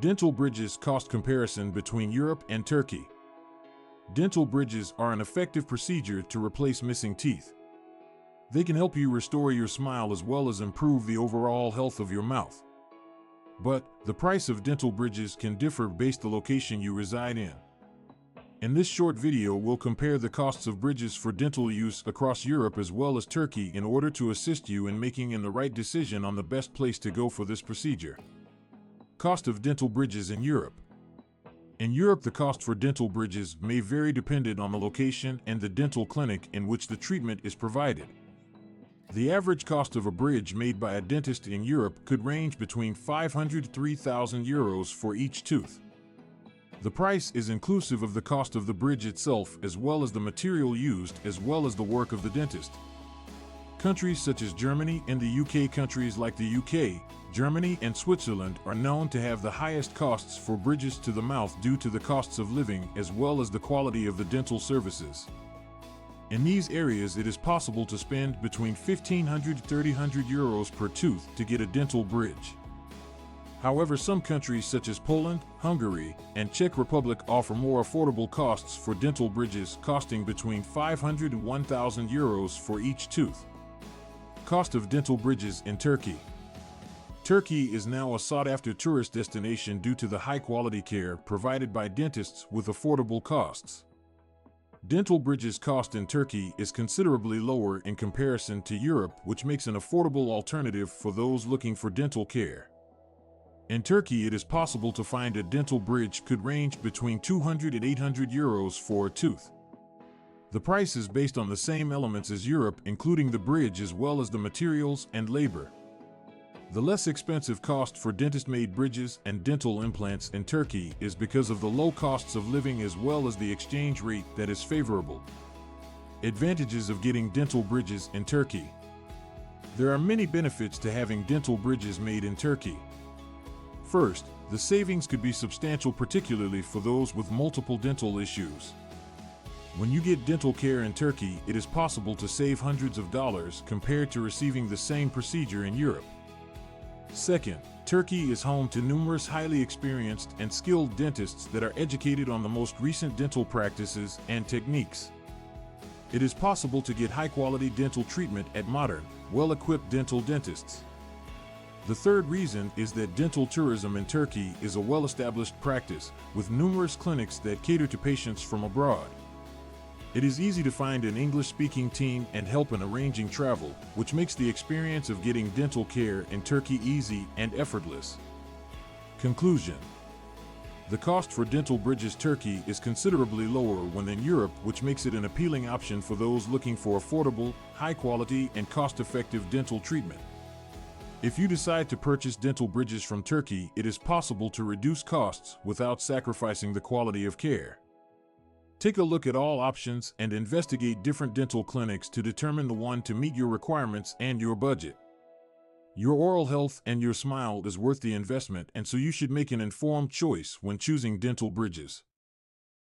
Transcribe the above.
Dental bridges cost comparison between Europe and Turkey. Dental bridges are an effective procedure to replace missing teeth. They can help you restore your smile as well as improve the overall health of your mouth. But the price of dental bridges can differ based on the location you reside in. In this short video, we'll compare the costs of bridges for dental use across Europe as well as Turkey in order to assist you in making the right decision on the best place to go for this procedure. Cost of dental bridges in Europe. In Europe, the cost for dental bridges may vary depending on the location and the dental clinic in which the treatment is provided. The average cost of a bridge made by a dentist in Europe could range between 500 to 3,000 euros for each tooth. The price is inclusive of the cost of the bridge itself as well as the material used as well as the work of the dentist. Countries such as Germany and the UK. Countries like the UK, Germany, and Switzerland are known to have the highest costs for bridges to the mouth due to the costs of living as well as the quality of the dental services. In these areas, it is possible to spend between 1,500 to 3,000 euros per tooth to get a dental bridge. However, some countries such as Poland, Hungary, and Czech Republic offer more affordable costs for dental bridges, costing between 500 and 1,000 euros for each tooth. Cost of dental bridges in Turkey. Turkey is now a sought-after tourist destination due to the high-quality care provided by dentists with affordable costs. Dental bridges cost in Turkey is considerably lower in comparison to Europe, which makes an affordable alternative for those looking for dental care. In Turkey, it is possible to find a dental bridge could range between 200 and 800 euros for a tooth. The price is based on the same elements as Europe, including the bridge as well as the materials and labor. The less expensive cost for dentist-made bridges and dental implants in Turkey is because of the low costs of living as well as the exchange rate that is favorable. Advantages of getting dental bridges in Turkey. There are many benefits to having dental bridges made in Turkey. First, the savings could be substantial, particularly for those with multiple dental issues. When you get dental care in Turkey, it is possible to save hundreds of dollars compared to receiving the same procedure in Europe. Second, Turkey is home to numerous highly experienced and skilled dentists that are educated on the most recent dental practices and techniques. It is possible to get high-quality dental treatment at modern, well-equipped dental dentists. The third reason is that dental tourism in Turkey is a well-established practice, with numerous clinics that cater to patients from abroad. It is easy to find an English-speaking team and help in arranging travel, which makes the experience of getting dental care in Turkey easy and effortless. Conclusion. The cost for dental bridges Turkey is considerably lower than Europe, which makes it an appealing option for those looking for affordable, high-quality, and cost-effective dental treatment. If you decide to purchase dental bridges from Turkey, it is possible to reduce costs without sacrificing the quality of care. Take a look at all options and investigate different dental clinics to determine the one to meet your requirements and your budget. Your oral health and your smile is worth the investment, and so you should make an informed choice when choosing dental bridges.